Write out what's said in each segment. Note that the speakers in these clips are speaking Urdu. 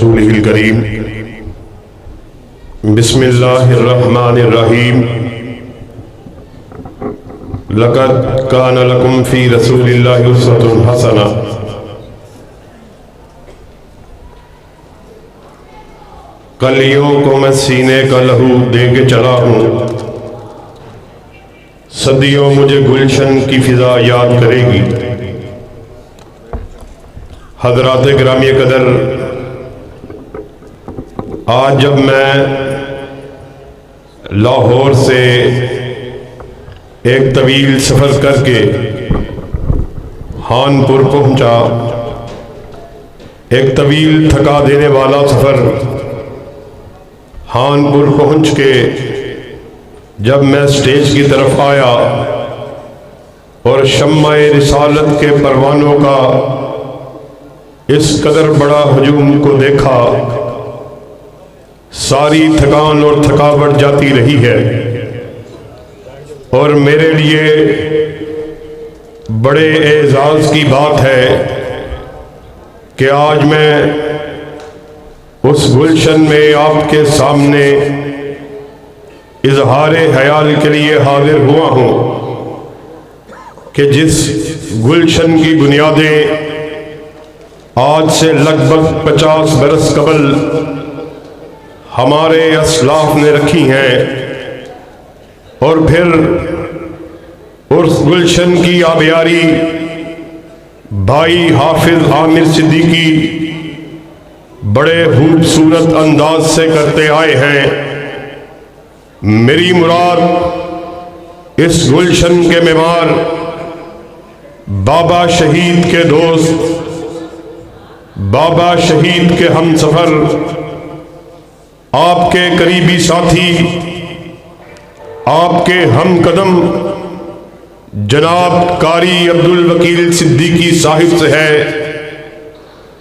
رسوله الكريم بسم الله الرحمن الرحيم لقد كان لكم في رسول الله أسوة حسنة کلیوں کو میں سینے کا لہو دے کے چلا ہوں، صدیوں مجھے گلشن کی فضا یاد کرے گی۔ حضرات گرامی قدر، آج جب میں لاہور سے ایک طویل سفر کر کے خانپور پہنچا، ایک طویل تھکا دینے والا سفر، خانپور پہنچ کے جب میں اسٹیج کی طرف آیا اور شمع رسالت کے پروانوں کا اس قدر بڑا ہجوم کو دیکھا، ساری تھکان اور تھکاوٹ جاتی رہی ہے، اور میرے لیے بڑے اعزاز کی بات ہے کہ آج میں اس گلشن میں آپ کے سامنے اظہار خیال کے لیے حاضر ہوا ہوں کہ جس گلشن کی بنیادیں آج سے لگ بھگ 50 برس قبل ہمارے اسلاف نے رکھی ہیں، اور پھر اس گلشن کی آبیاری بھائی حافظ عامر صدیقی بڑے خوبصورت انداز سے کرتے آئے ہیں۔ میری مراد اس گلشن کے معمار بابا شہید کے دوست، بابا شہید کے ہم سفر، آپ کے قریبی ساتھی، آپ کے ہم قدم جناب قاری عبدالوکیل صدیقی صاحب سے ہے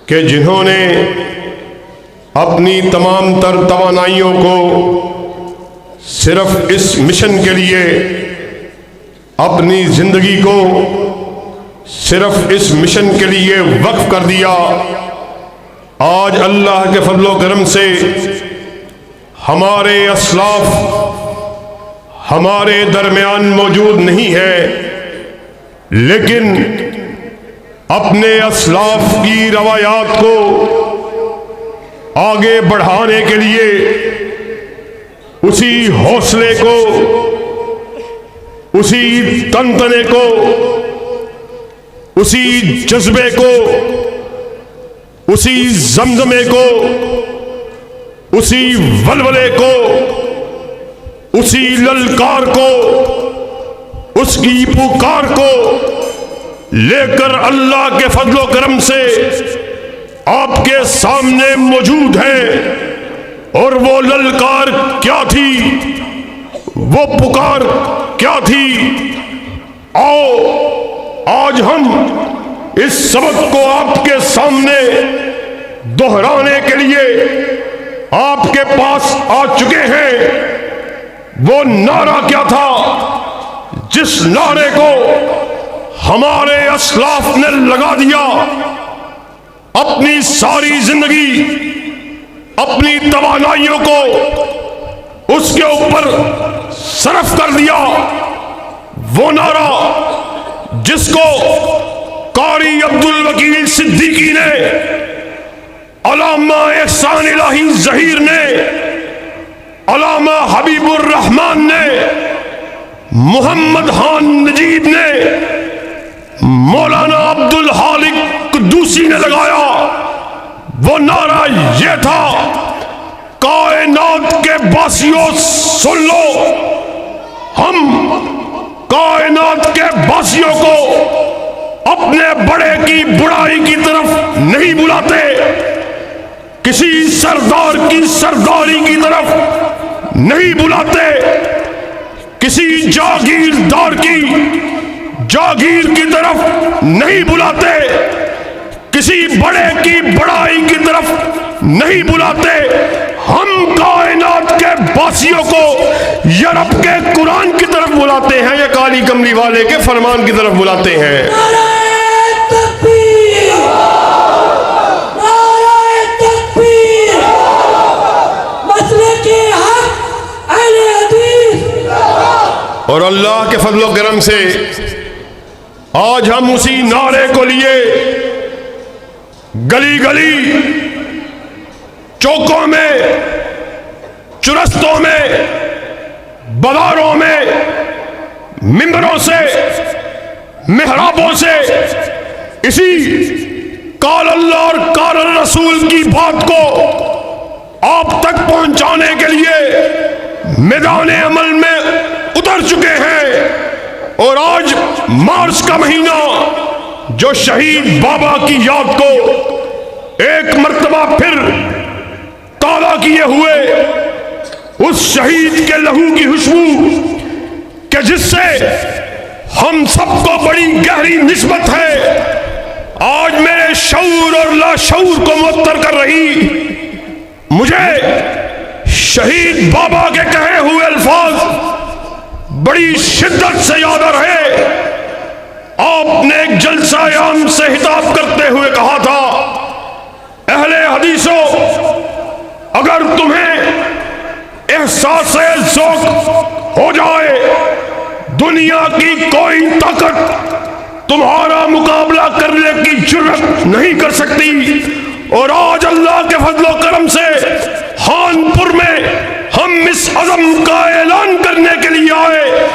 کہ جنہوں نے اپنی تمام تر توانائیوں کو صرف اس مشن کے لیے، اپنی زندگی کو صرف اس مشن کے لیے وقف کر دیا۔ آج اللہ کے فضل و کرم سے ہمارے اسلاف ہمارے درمیان موجود نہیں ہے، لیکن اپنے اسلاف کی روایات کو آگے بڑھانے کے لیے، اسی حوصلے کو، اسی تنتنے کو، اسی جذبے کو، اسی زمزمے کو، اسی ولولے کو، اسی للکار کو، اس کی پکار کو لے کر اللہ کے فضل و کرم سے آپ کے سامنے موجود ہیں۔ اور وہ للکار کیا تھی، وہ پکار کیا تھی؟ آؤ آج ہم اس سبق کو آپ کے سامنے دہرانے کے لیے آپ کے پاس آ چکے ہیں۔ وہ نعرہ کیا تھا جس نعرے کو ہمارے اسلاف نے لگا دیا، اپنی ساری زندگی، اپنی توانائیوں کو اس کے اوپر صرف کر دیا؟ وہ نعرہ جس کو قاری عبدالوکیل صدیقی نے، علامہ احسان الہی ظہیر نے، علامہ حبیب الرحمن نے، محمد خان نجیب نے، مولانا عبدالحالق قدوسی نے لگایا۔ وہ نعرہ یہ تھا، کائنات کے باسیوں سن لو، ہم کائنات کے باسیوں کو اپنے بڑے کی بڑائی کی طرف نہیں بلاتے، کسی سردار کی سرداری کی طرف نہیں بلاتے، کسی جاگیردار کی جاگیر کی طرف نہیں بلاتے، کسی بڑے کی بڑائی کی طرف نہیں بلاتے، ہم کائنات کے باسیوں کو یورپ کے قرآن کی طرف بلاتے ہیں، یا کالی کملی والے کے فرمان کی طرف بلاتے ہیں۔ نعرہ تکبیر، نعرہ تکبیر۔ اور اللہ کے فضل و کرم سے آج ہم اسی نعرے کو لیے گلی گلی، چوکوں میں، چرستوں میں، بازاروں میں، ممبروں سے، محرابوں سے اسی قال اللہ اور قال الرسول کی بات کو آپ تک پہنچانے کے لیے میدان عمل میں اتر چکے ہیں۔ اور آج مارچ کا مہینہ جو شہید بابا کی یاد کو ایک مرتبہ پھر تازہ کیے ہوئے، اس شہید کے لہو کی خوشبو کہ جس سے ہم سب کو بڑی گہری نسبت ہے، آج میرے شعور اور لاشعور کو معطر کر رہی، مجھے شہید بابا کے کہے ہوئے الفاظ بڑی شدت سے یاد آ رہے۔ آپ نے ایک جلسہ عام سے خطاب کرتے ہوئے کہا تھا، اہل حدیثوں، اگر تمہیں احساس ذوق ہو جائے دنیا کی کوئی طاقت تمہارا مقابلہ کرنے کی جرأت نہیں کر سکتی۔ اور آج اللہ کے فضل و کرم سے خانپور میں ہم اس عزم کا اعلان کرنے کے لیے آئے،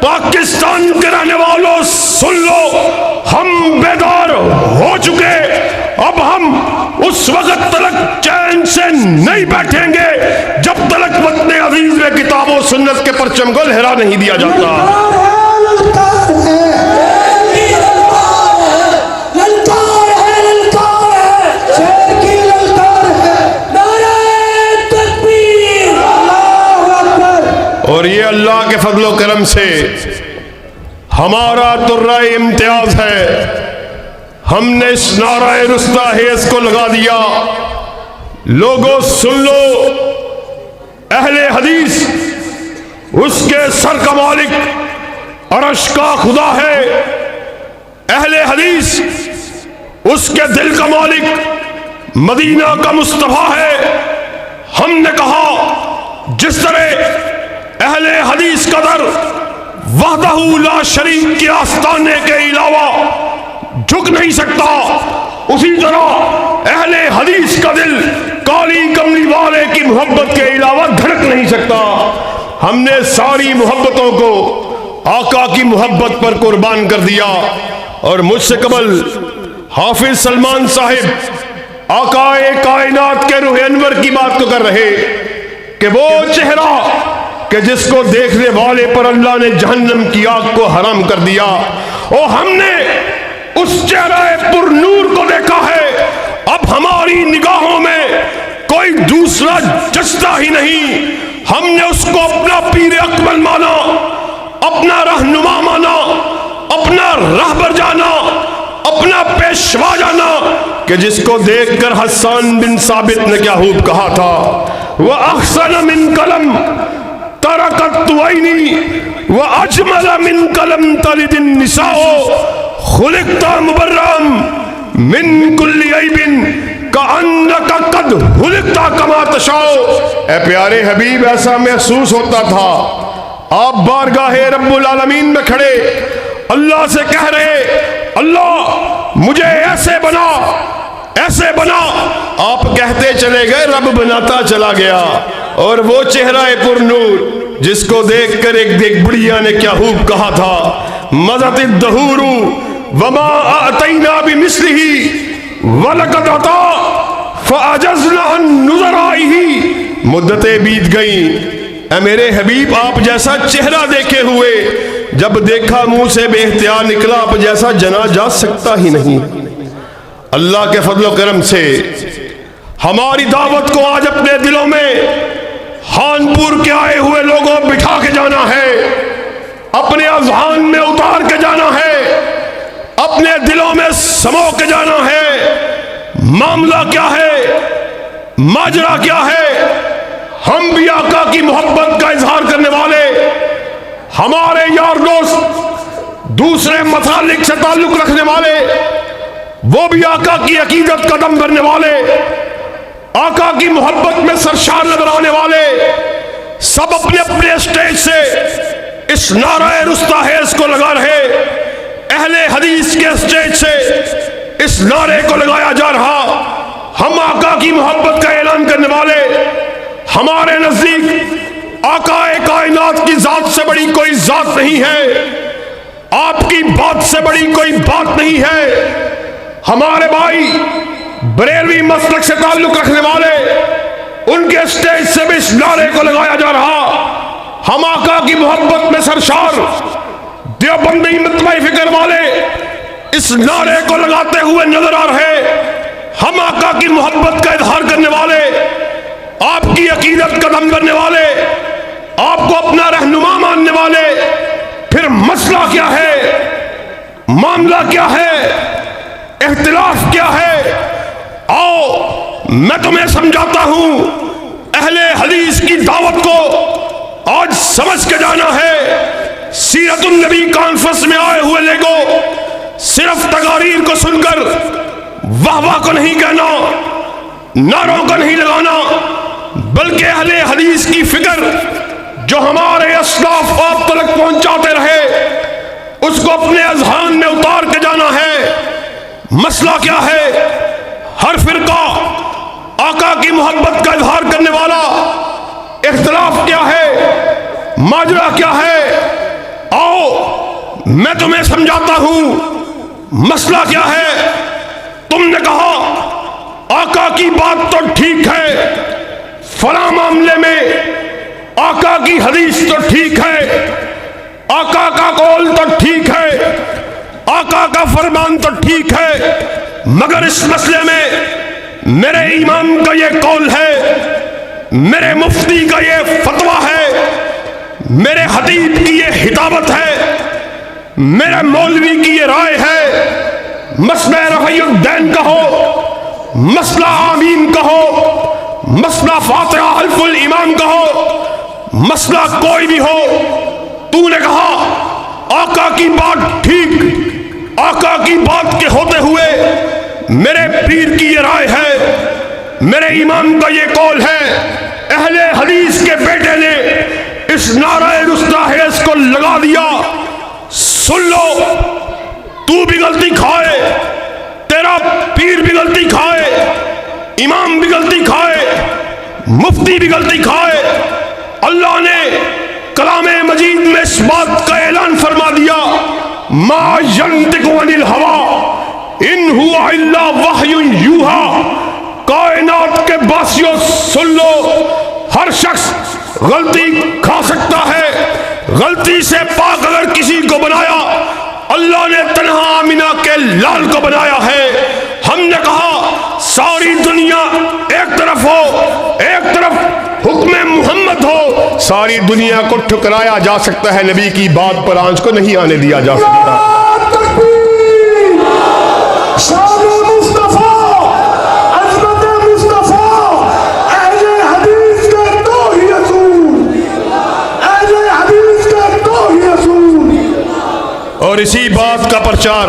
پاکستان کے رہنے والوں سن لو، ہم بیدار ہو چکے، اب ہم اس وقت تلک چین سے نہیں بیٹھیں گے جب تلک وطن عزیز میں کتاب و سنت کے پرچم کو لہرا نہیں دیا جاتا۔ اور یہ اللہ کے فضل و کرم سے ہمارا ترہ امتیاز ہے، ہم نے اس نعرہ رستہ حیض کو لگا دیا۔ لوگوں سن لو، اہل حدیث اس کے سر کا مالک عرش کا خدا ہے، اہل حدیث اس کے دل کا مالک مدینہ کا مصطفیٰ ہے۔ ہم نے کہا جس طرح اہل حدیث کا در وحدہ لا شریک کے آستانے کے علاوہ جھک نہیں سکتا، اسی طرح اہل حدیث کا دل کالی کملی والے کی محبت کے علاوہ دھڑک نہیں سکتا۔ ہم نے ساری محبتوں کو آقا کی محبت پر قربان کر دیا۔ اور مجھ سے قبل حافظ سلمان صاحب آقا کائنات کے روح انور کی بات کو کر رہے کہ وہ چہرہ کہ جس کو دیکھنے والے پر اللہ نے جہنم کی آگ کو حرام کر دیا، اور ہم نے اس چہرہ پر نور کو دیکھا ہے، اب ہماری نگاہوں میں کوئی دوسرا جچتا ہی نہیں۔ ہم نے اس کو اپنا پیر اکمل مانا، اپنا رہنما مانا، اپنا رہبر جانا، اپنا پیشوا جانا، کہ جس کو دیکھ کر حسان بن ثابت نے کیا خوب کہا تھا، وَأَحْسَنَ مِنْ قَلَمْ ترکت عینی واجمل من قلم تلد النساء خلقت مبرم من کل عیب کأنک قد خلقت کما تشاء۔ اے پیارے حبیب، ایسا محسوس ہوتا تھا آپ بارگاہ رب العالمین میں کھڑے اللہ سے کہہ رہے، اللہ مجھے ایسے بنا، ایسے بنا۔ آپ کہتے چلے گئے، رب بناتا چلا گیا۔ اور وہ چہرہ پر نور جس کو دیکھ کر ایک بڑھیا نے کیا خوب کہا تھا، مَضَتِ الدَّهُورُ وَمَا أَعْتَيْنَا بِمِثْلِهِ وَلَقَدْ عَطَا فَأَجَزْنَا عَن نُظَرَائِهِ۔ مدتیں بیت گئیں، اے میرے حبیب آپ جیسا چہرہ دیکھے ہوئے جب دیکھا منہ سے بے اختیار نکلا، آپ جیسا جنا جا سکتا ہی نہیں۔ اللہ کے فضل و کرم سے ہماری دعوت کو آج اپنے دلوں میں خانپور کے آئے ہوئے لوگوں بٹھا کے جانا ہے، اپنے اذہان میں اتار کے جانا ہے، اپنے دلوں میں سمو کے جانا ہے۔ معاملہ کیا ہے، ماجرا کیا ہے؟ ہم بھی آقا کی محبت کا اظہار کرنے والے، ہمارے یار دوست دوسرے مسالک سے تعلق رکھنے والے، وہ بھی آقا کی عقیدت کا دم بھرنے والے، آقا کی محبت میں سرشار نظر آنے والے، سب اپنے اپنے اسٹیج سے اس نعرہ رستاخیز کو لگا رہے اہل حدیث کے اسٹیج سے اس نعرے کو لگایا جا رہا، ہم آقا کی محبت کا اعلان کرنے والے، ہمارے نزدیک آقا کائنات کی ذات سے بڑی کوئی ذات نہیں ہے، آپ کی بات سے بڑی کوئی بات نہیں ہے۔ ہمارے بھائی بریلوی مسلک سے تعلق رکھنے والے، ان کے اسٹیج سے بھی اس نعرے کو لگایا جا رہا، ہم آقا کی محبت میں سرشار دیوبندی مطمئن فکر والے اس نعرے کو لگاتے ہوئے نظر آ رہے، ہم آقا کی محبت کا اظہار کرنے والے، آپ کی عقیدت کا دم کرنے والے، آپ کو اپنا رہنما ماننے والے۔ پھر مسئلہ کیا ہے، معاملہ کیا ہے، اختلاف کیا ہے؟ آؤ میں تمہیں سمجھاتا ہوں۔ اہل حدیث کی دعوت کو آج سمجھ کے جانا ہے۔ سیرت النبی کانفرنس میں آئے ہوئے لوگوں، صرف تقاریر کو سن کر واہ واہ کو نہیں کہنا، نعروں کو نہیں لگانا، بلکہ اہل حدیث کی فکر جو ہمارے اسلاف آپ تک پہنچاتے رہے، اس کو اپنے اذہان میں اتار کے جانا ہے۔ مسئلہ کیا ہے؟ ہر فرقہ آقا کی محبت کا اظہار کرنے والا، اختلاف کیا ہے، ماجرا کیا ہے؟ آؤ میں تمہیں سمجھاتا ہوں۔ مسئلہ کیا ہے؟ تم نے کہا آقا کی بات تو ٹھیک ہے، فلاں معاملے میں آقا کی حدیث تو ٹھیک ہے، آقا کا قول تو ٹھیک ہے، آقا کا فرمان تو ٹھیک ہے، مگر اس مسئلے میں میرے امام کا یہ قول ہے، میرے مفتی کا یہ فتویٰ ہے، میرے خطیب کی یہ خطابت ہے، میرے مولوی کی یہ رائے ہے۔ مسئلہ رفیع الدین کا ہو، مسئلہ آمین کا ہو، مسئلہ فاتحہ حلف الامام کا ہو، مسئلہ کوئی بھی ہو، تو نے کہا آقا کی بات ٹھیک، آقا کی بات کے ہوتے ہوئے میرے پیر کی یہ رائے ہے، میرے امام کا یہ قول ہے۔ اہل حدیث کے بیٹے نے اس نعرہ رستاخیز کو لگا دیا، سن لو، تو بھی غلطی کھائے، تیرا پیر بھی غلطی کھائے، امام بھی غلطی کھائے، مفتی بھی غلطی کھائے۔ اللہ نے کلام مجید میں اس بات کا اعلان فرما دیا، ما ینطق عن الہوی ان ہوا الا وحی یوحی۔ کائنات کے باسیوں سن لو، ہر شخص غلطی کھا سکتا ہے، غلطی سے پاک اگر کسی کو بنایا، اللہ نے تنہا آمینہ کے لال کو بنایا ہے۔ ہم نے کہا ساری دنیا ایک طرف ہو، ایک طرف حکم محمد ہو، ساری دنیا کو ٹھکرایا جا سکتا ہے، نبی کی بات پر آنچ کو نہیں آنے دیا جا سکتا۔ اور اسی بات کا پرچار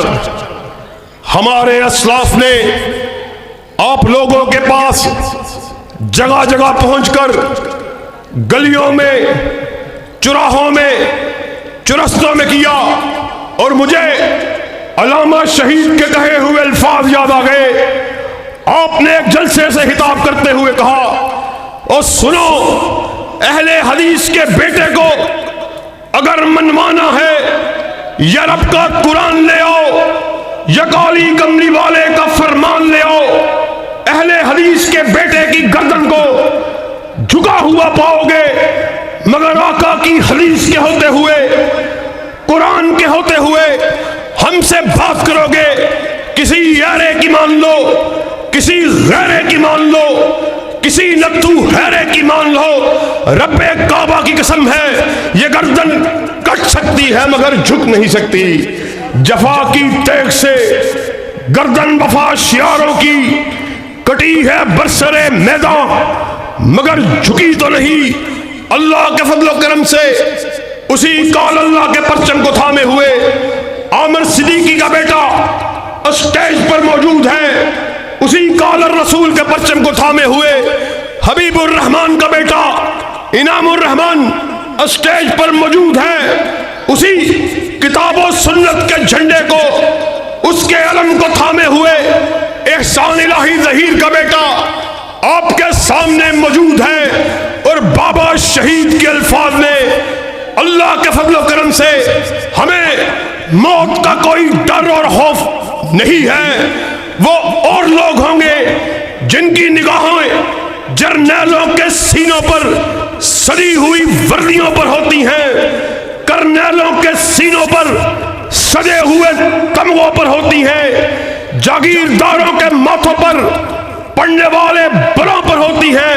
ہمارے اسلاف نے آپ لوگوں کے پاس جگہ جگہ پہنچ کر گلیوں میں، چراہوں میں، چرستوں میں کیا، اور مجھے علامہ شہید کے کہے ہوئے الفاظ یاد آ گئے۔ آپ نے ایک جلسے سے خطاب کرتے ہوئے کہا، اور سنو، اہل حدیث کے بیٹے کو اگر منوانا ہے، یا رب کا قرآن لے آؤ، یا کالی کملی والے کا فرمان لے آؤ، اہل حدیث کے بیٹے کی گردن کو جھکا ہوا پاؤ گے، مگر آقا کی حدیث کے ہوتے ہوئے، قرآن کے ہوتے ہوئے ہم سے بات کرو گے، کسی یارے کی مان لو، کسی غیرے کی مان لو، کسی نتو حیرے کی مان لو، رب کعبہ کی قسم ہے یہ گردن کٹ سکتی ہے مگر جھک نہیں سکتی۔ جفا کی تیغ سے گردن وفا شیاروں کی کٹی ہے برسرے میدان مگر جھکی تو نہیں۔ اللہ کے فضل و کرم سے اسی کال اللہ کے پرچم کو تھامے ہوئے عامر صدیقی کا بیٹا اسٹیج پر موجود ہے، اسی کال الرسول کے پرچم کو تھامے ہوئے حبیب الرحمان کا بیٹا انعام الرحمان اسٹیج پر موجود ہیں، اسی کتاب و سنت کے جھنڈے کو، اس کے علم کو تھامے ہوئے احسان الہی ظہیر کا بیٹا آپ کے سامنے موجود ہے، اور بابا شہید کے الفاظ میں اللہ کے فضل و کرم سے ہمیں موت کا کوئی ڈر اور خوف نہیں ہے۔ وہ اور لوگ ہوں گے جن کی نگاہیں جرنیلوں کے سینوں پر سڑی ہوئی وردیوں پر ہوتی ہیں، کرنیلوں کے سینوں پر سجے ہوئے تمغوں پر ہوتی ہیں، جاگیرداروں کے ماتھوں پر پڑھنے والے بلوں پر ہوتی ہیں۔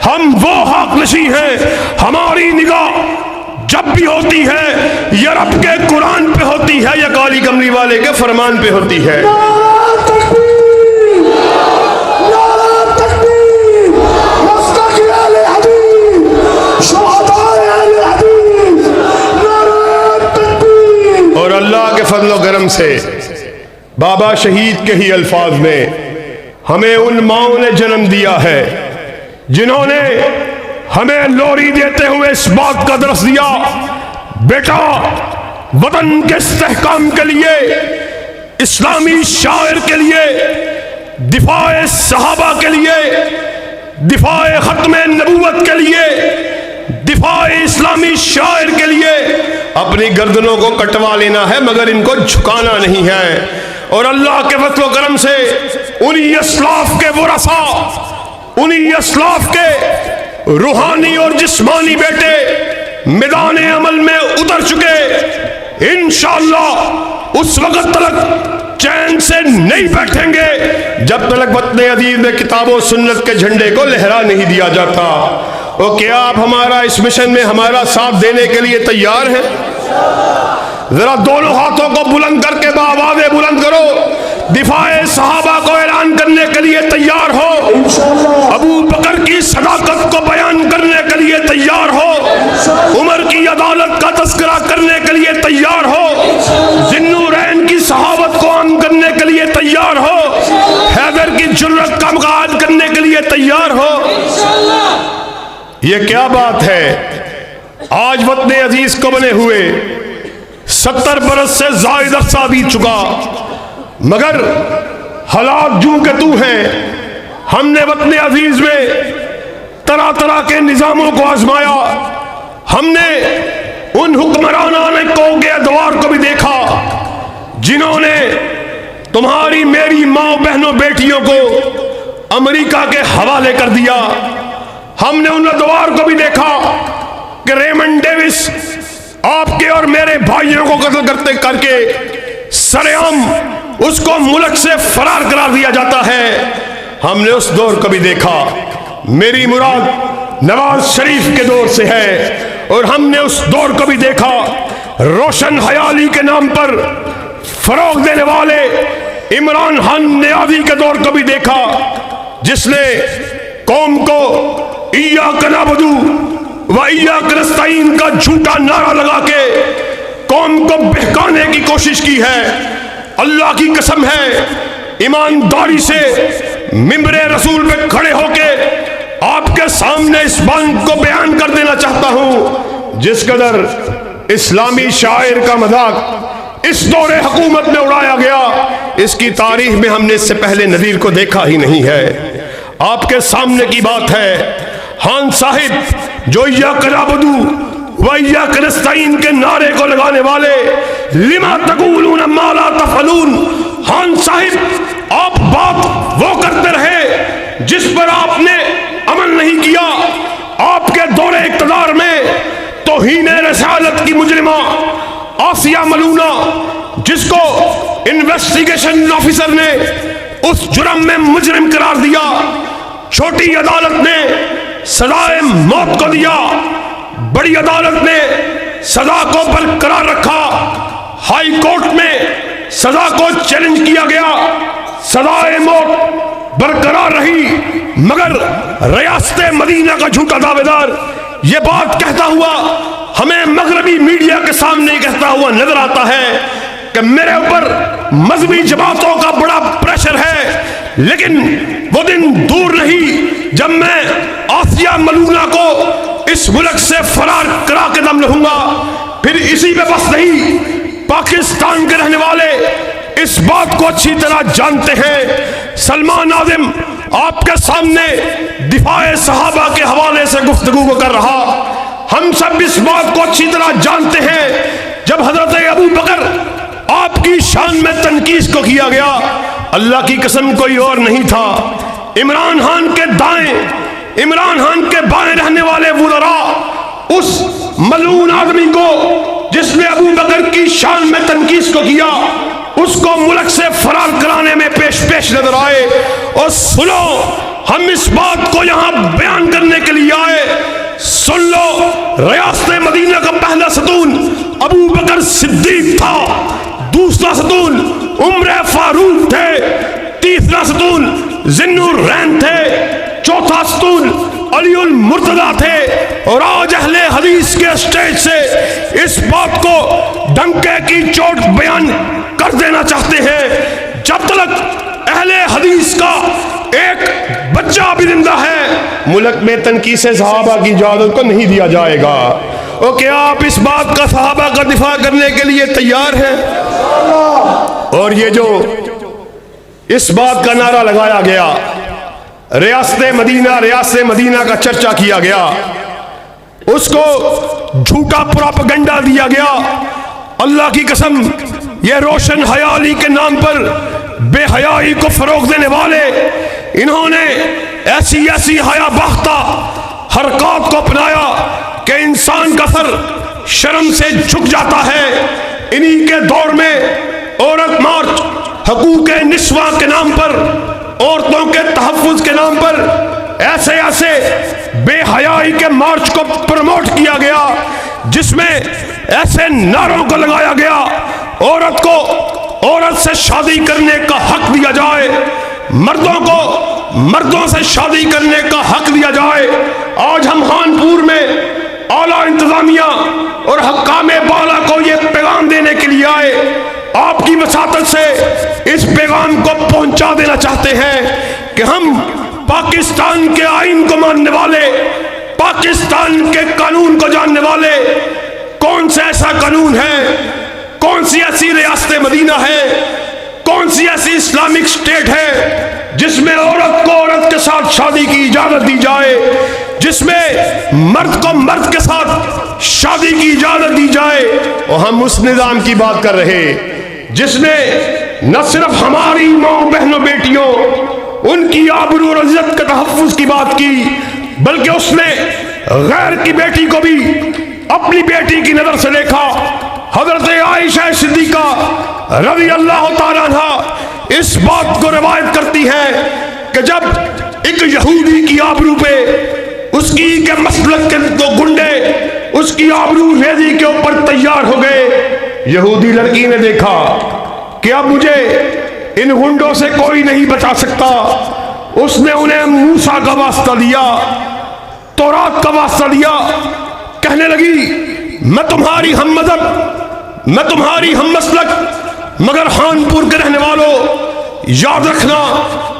ہم وہ حق نشیں ہیں، ہماری نگاہ جب بھی ہوتی ہے یا رب کے قرآن پہ ہوتی ہے یا کالی کملی والے کے فرمان پہ ہوتی ہے۔ اور اللہ کے فضل و کرم سے بابا شہید کے ہی الفاظ میں ہمیں ان ماؤں نے جنم دیا ہے جنہوں نے ہمیں لوری دیتے ہوئے اس بات کا درس دیا، بیٹا وطن کے استحکام کے لیے، اسلامی شاعر کے لیے، دفاع صحابہ کے لیے، دفاع ختم نبوت کے لیے، دفاع اسلامی شاعر کے لیے اپنی گردنوں کو کٹوا لینا ہے مگر ان کو جھکانا نہیں ہے۔ اور اللہ کے فضل و کرم سے انہی اسلاف کے ورثاء، انہی اسلاف کے روحانی اور جسمانی بیٹے میدان عمل میں اتر چکے، انشاءاللہ اس وقت تک چین سے نہیں بیٹھیں گے جب تک وطن عزیز میں کتاب و سنت کے جھنڈے کو لہرا نہیں دیا جاتا۔ اور کیا آپ ہمارا اس مشن میں ہمارا ساتھ دینے کے لیے تیار ہیں؟ ذرا دونوں ہاتھوں کو بلند کر کے بآواز بلند کرو، دفاع صحابہ کو اعلان کرنے کے لیے تیار ہو، ابو بکر کی صداقت کو بیان کرنے کے لیے تیار ہو، عمر کی عدالت کا تذکرہ کرنے کے لیے تیار ہو، ذوالنورین کی صحابت کو عام کرنے کے لیے تیار ہو، حیدر کی جرأت کا مقابلہ کرنے کے لیے تیار ہو۔ یہ کیا بات ہے، آج وطن عزیز کو بنے ہوئے 70 برس سے زائد عرصہ بیت چکا، مگر حالات جوں کہ تو ہیں، ہم نے وطن عزیز میں طرح طرح کے نظاموں کو آزمایا، ہم نے ان حکمرانان قوم کے ادوار کو بھی دیکھا جنہوں نے تمہاری میری ماں بہنوں بیٹیوں کو امریکہ کے حوالے کر دیا، ہم نے ان ادوار کو بھی دیکھا کہ ریمنڈ ڈیوس آپ کے اور میرے بھائیوں کو قتل کرتے کر کے سرعام اس کو ملک سے فرار قرار دیا جاتا ہے، ہم نے اس دور کو بھی دیکھا۔ میری مراد نواز شریف کے دور سے ہے، اور ہم نے اس دور کو بھی دیکھا روشن خیالی کے نام پر فروغ دینے والے عمران خان نیازی کے دور کو بھی دیکھا، جس نے قوم کو ایاک نعبد و ایاک نستعین کا جھوٹا نعرہ لگا کے قوم کو بہکانے کی کوشش کی ہے۔ اللہ کی قسم ہے، ایمانداری سے ممبر رسول پہ کھڑے ہو کے آپ کے سامنے اس بات کو بیان کر دینا چاہتا ہوں، جس قدر اسلامی شاعر کا مذاق اس دور حکومت میں اڑایا گیا، اس کی تاریخ میں ہم نے اس سے پہلے نظیر کو دیکھا ہی نہیں ہے۔ آپ کے سامنے کی بات ہے، خان صاحب جو ایاک نعبد و ایاک نستعین کے نعرے کو لگانے والے، لما تقولون ما لا تفعلون، خان صاحب آپ بات وہ کرتے رہے جس پر آپ نے عمل نہیں کیا۔ آپ کے دور اقتدار میں توہین رسالت کی مجرمہ آسیہ ملونہ، جس کو انویسٹیگیشن آفیسر نے اس جرم میں مجرم قرار دیا، چھوٹی عدالت نے سزائے موت کو دیا، بڑی عدالت نے سزا کو برقرار رکھا، ہائی کورٹ میں سزا کو چیلنج کیا گیا، سزائے موت برقرار رہی، مگر ریاست مدینہ کا جھوٹا دعوے دار یہ بات کہتا ہوا ہمیں مغربی میڈیا کے سامنے کہتا ہوا نظر آتا ہے کہ میرے اوپر مذہبی جماعتوں کا بڑا پریشر ہے، لیکن وہ دن دور نہیں جب میں آسیہ ملونہ کو اس ملک سے فرار کرا کے دم لوں گا۔ پھر اسی پہ بس نہیں، پاکستان کے رہنے والے اس بات کو اچھی طرح جانتے ہیں۔ سلمان ناظم آپ کے سامنے دفاع صحابہ کے حوالے سے گفتگو کو کر رہا۔ ہم سب اس بات کو اچھی طرح جانتے ہیں، جب حضرت ابو بکر آپ کی شان میں تنقید کو کیا گیا، اللہ کی قسم کوئی اور نہیں تھا، عمران خان کے دائیں، عمران خان کے بائیں رہنے والے وزراء اس ملعون آدمی کو جس نے ابو بکر کی شان میں تنقید کو کیا، اس کو ملک سے فرار کرانے میں پیش نظر آئے۔ اور سنو، ہم اس بات کو یہاں بیان کرنے کے لیے آئے، سن لو، ریاست مدینہ کا پہلا ستون ابو بکر صدیق تھا، دوسرا ستون عمر فاروق تھے، تیسرا ستون ذی النورین تھے، چوتھا ستون علی المرتضیٰ تھے۔ اور آج اہل حدیث کے اسٹیج سے اس بات کو ڈنکے کی چوٹ بیان کر دینا چاہتے ہیں، جب تک اہل حدیث کا ایک بچہ بھی زندہ ہے، ملک میں تنقید صحابہ کی اجازت کو نہیں دیا جائے گا۔ اور کیا آپ اس بات کا صحابہ کا دفاع کرنے کے لیے تیار ہیں؟ اور یہ جو اس بات کا نعرہ لگایا گیا، ریاست مدینہ کا چرچا کیا گیا، اس کو جھوٹا پروپیگنڈا دیا گیا، اللہ کی قسم یہ روشن حیالی کے نام پر بے حیائی کو فروغ دینے والے، انہوں نے ایسی حیا باختہ حرکات کو اپنایا کہ انسان کا سر شرم سے جھک جاتا ہے۔ انہی کے دور میں عورت مارچ، حقوق نسواں کے نام پر، عورتوں کے تحفظ کے نام پر ایسے بے حیائی کے مارچ کو پروموٹ کیا گیا، جس میں ایسے نعروں کو لگایا گیا، عورت کو عورت سے شادی کرنے کا حق دیا جائے، مردوں کو مردوں سے شادی کرنے کا حق دیا جائے۔ آج ہم خانپور میں اعلیٰ انتظامیہ اور حکام بالا کو یہ پیغام دینے کے لیے آئے، آپ کی وساطت سے اس پیغام کو پہنچا دینا چاہتے ہیں کہ ہم پاکستان کے آئین کو ماننے والے، پاکستان کے قانون کو جاننے والے، کون سا ایسا قانون ہے، کون سی ایسی ریاست مدینہ ہے، کون سی ایسی اسلامک اسٹیٹ ہے جس میں عورت کو عورت کے ساتھ شادی کی اجازت دی جائے، جس میں مرد کو مرد کے ساتھ شادی کی اجازت دی جائے۔ اور ہم اس نظام کی بات کر رہے جس نے نہ صرف ہماری ماں بہنوں بیٹیوں ان کی آبرو اور عزت کے تحفظ کی بات کی، بلکہ اس نے غیر کی بیٹی کو بھی اپنی بیٹی کی نظر سے دیکھا۔ حضرت عائشہ صدیقہ رضی اللہ تعالیٰ عنہ اس بات کو روایت کرتی ہے کہ جب ایک یہودی کی آبرو پہ اس کی کے مسلک کے دو گنڈے اس کی آبرو ریزی کے اوپر تیار ہو گئے، یہودی لڑکی نے دیکھا کہ اب مجھے ان گنڈوں سے کوئی نہیں بچا سکتا، اس نے انہیں موسیٰ کا واسطہ دیا، تورات کا واسطہ دیا، کہنے لگی میں تمہاری ہم مذہب، میں تمہاری ہم مسلک، مگر خانپور کے رہنے والوں یاد رکھنا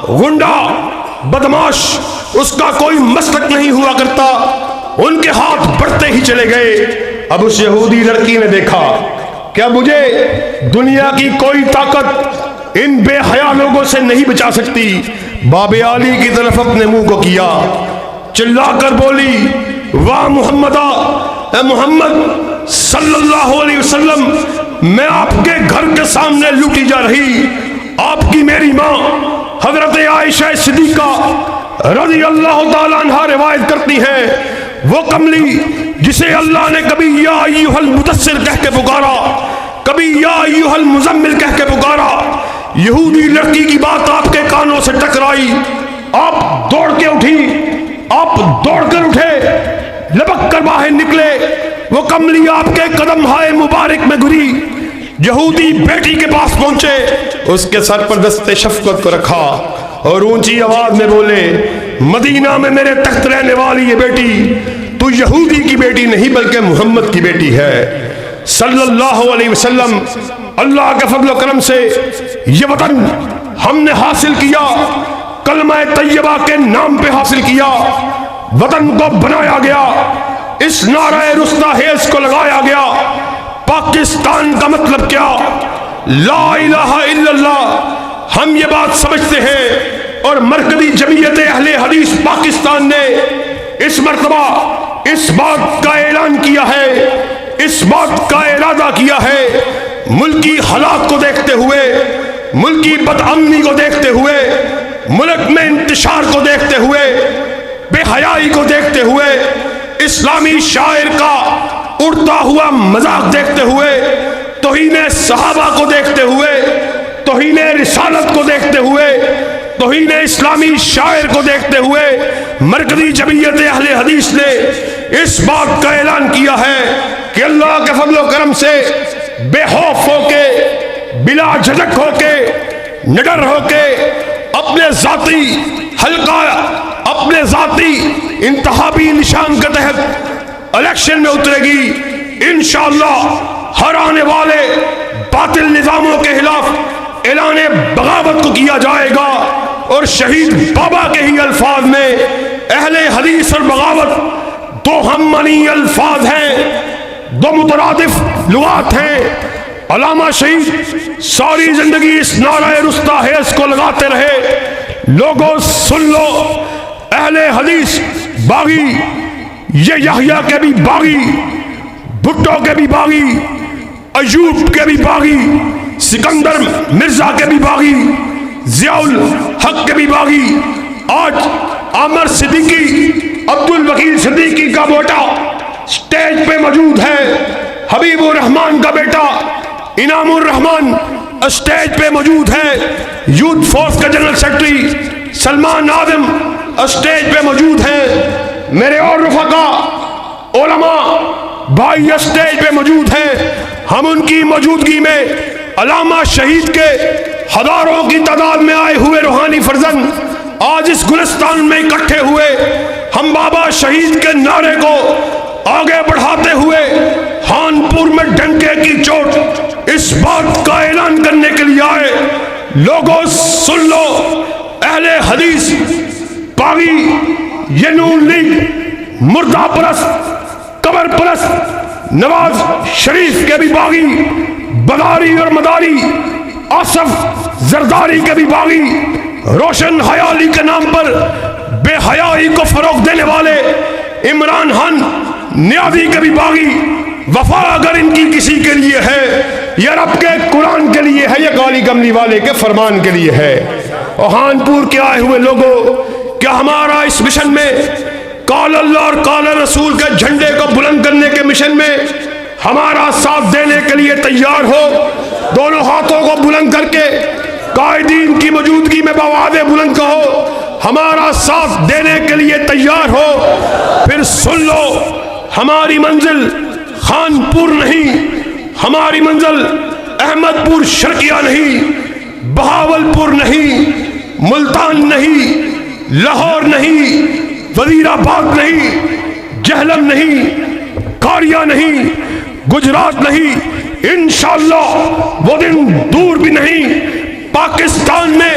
گنڈا بدماش اس کا کوئی مسلک نہیں ہوا کرتا۔ ان کے ہاتھ بڑھتے ہی چلے گئے۔ اب اس یہودی لڑکی نے دیکھا کہ اب مجھے دنیا کی کوئی طاقت ان بے حیا لوگوں سے نہیں بچا سکتی، باب علی کی طرف اپنے منہ کو کیا، چلا کر بولی واہ محمدہ، اے محمد صلی اللہ علیہ وسلم، میں آپ کے گھر کے سامنے لوٹی جا رہی، آپ کی میری ماں حضرت عائشہ صدیقہ رضی اللہ تعالیٰ عنہ روایت کرتی ہیں، وہ کملی جسے اللہ نے کبھی یا ایھا المدثر کہہ کے پکارا، کبھی یا ایھا المزمل کہہ کے پکارا، یہودی لڑکی کی بات آپ کے کانوں سے ٹکرائی، آپ دوڑ کے اٹھی، آپ دوڑ کر اٹھے، لپک کر باہر نکلے، وہ کملی آپ کے قدم ہائے مبارک میں گری، یہودی بیٹی کے پاس پہنچے، اس کے سر پر دست شفقت کو رکھا اور اونچی آواز میں بولے مدینہ میں میرے تخت رہنے والی یہ بیٹی تو یہودی کی بیٹی نہیں بلکہ محمد کی بیٹی ہے صلی اللہ علیہ وسلم۔ اللہ کے فضل و کرم سے یہ وطن ہم نے حاصل کیا، کلمہ طیبہ کے نام پہ حاصل کیا، وطن کو بنایا گیا، اس نعرہ رستاخیز کو لگایا گیا، پاکستان کا مطلب کیا؟ لا الہ الا اللہ۔ ہم یہ بات سمجھتے ہیں اور مرکزی جمعیت اہل حدیث پاکستان نے اس مرتبہ اس بات کا اعلان کیا ہے، اس بات کا ارادہ کیا ہے، ملکی حالات کو دیکھتے ہوئے، ملکی بدامنی کو دیکھتے ہوئے، ملک میں انتشار کو دیکھتے ہوئے، بے حیائی کو دیکھتے ہوئے، اسلامی شاعر کا اڑتا ہوا مذاق دیکھتے ہوئے، توہین صحابہ کو دیکھتے ہوئے، توہین رسالت کو دیکھتے ہوئے، توہین اسلامی شاعر کو دیکھتے ہوئے، مرکزی جمعیت اہل حدیث نے اس بات کا اعلان کیا ہے کہ اللہ کے فضل و کرم سے بے خوف ہو کے، بلا جھجک ہو کے، نڈر ہو کے، اپنے ذاتی حلقہ، اپنے ذاتی انتخابی نشان کے تحت الیکشن میں اترے گی۔ انشاءاللہ ہر آنے والے باطل نظاموں کے خلاف اعلان بغاوت کو کیا جائے گا، اور شہید بابا کے ہی الفاظ میں اہل حدیث اور بغاوت دو ہم معنی الفاظ ہیں، دو مترادف لغات ہیں۔ علامہ شہید ساری زندگی اس نعرہ رستاخیز کو لگاتے رہے، لوگوں سن لو، اہل حدیث باغی، یہ یحییٰ کے بھی باغی، بھٹو کے بھی باغی، ایوب کے بھی باغی، سکندر مرزا کے بھی باغی، ضیاء الحق کے بھی باغی، آج عامر صدیقی، عبد الوکیل صدیقی کا بیٹا سٹیج پہ موجود ہے، حبیب الرحمان کا بیٹا انعام الرحمان اسٹیج پہ موجود ہے، یوتھ فورس کا جنرل سیکرٹری سلمان آدم اسٹیج پہ موجود ہیں، میرے اور رفقا علماء بھائی اسٹیج پہ موجود ہیں۔ ہم ان کی موجودگی میں علامہ شہید کے ہزاروں کی تعداد میں آئے ہوئے روحانی فرزند آج اس گلستان میں اکٹھے ہوئے، ہم بابا شہید کے نعرے کو آگے بڑھاتے ہوئے خانپور میں ڈنکے کی چوٹ اس بات کا اعلان کرنے کے لیے آئے، لوگوں سن لو، اہل حدیث باغی، یہ نون لیگ مردہ پرست، قبر پرست، نواز شریف کے بھی باغی، بداری اور مداری، آصف زرداری کے بھی باغی، روشن خیالی کے نام پر بے حیائی کو فروغ دینے والے عمران خان نیازی کے بھی باغی، وفا اگر ان کی کسی کے لیے ہے یہ رب کے قرآن کے لیے ہے، یہ کالی کملی والے کے فرمان کے لیے ہے۔ اور خانپور کے آئے ہوئے لوگوں، کیا ہمارا اس مشن میں قال اللہ اور قال رسول کے جھنڈے کو بلند کرنے کے مشن میں ہمارا ساتھ دینے کے لیے تیار ہو؟ دونوں ہاتھوں کو بلند کر کے قائدین کی موجودگی میں بآواز بلند کہو، ہمارا ساتھ دینے کے لیے تیار ہو؟ پھر سن لو، ہماری منزل خانپور نہیں، ہماری منزل احمد پور شرقیہ نہیں، بہاولپور نہیں، ملتان نہیں، لاہور نہیں، وزیر آباد نہیں، جہلم نہیں، کاریا نہیں، گجرات نہیں، انشاءاللہ وہ دن دور بھی نہیں، پاکستان میں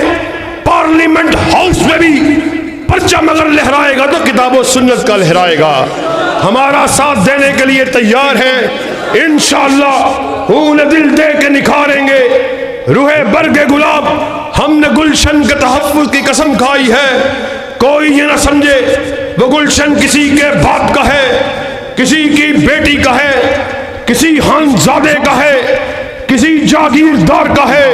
پارلیمنٹ ہاؤس میں بھی پرچم اگر لہرائے گا تو کتاب و سنت کا لہرائے گا۔ ہمارا ساتھ دینے کے لیے تیار ہے، انشاءاللہ خون دل دے کے نکھاریں گے روح برگ گلاب۔ ہم نے گلشن کے تحفظ کی قسم کھائی ہے، کوئی یہ نہ سمجھے وہ گلشن کسی کے باپ کا ہے، کسی کی بیٹی کا ہے، کسی خانزادے کا ہے، کسی جاگیردار کا ہے،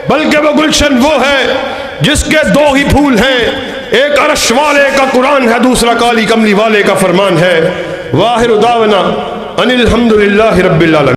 بلکہ وہ گلشن وہ ہے جس کے دو ہی پھول ہیں، ایک عرش والے کا قرآن ہے، دوسرا کالی کملی والے کا فرمان ہے۔ واخر دعوانا ان الحمدللہ رب العالمین۔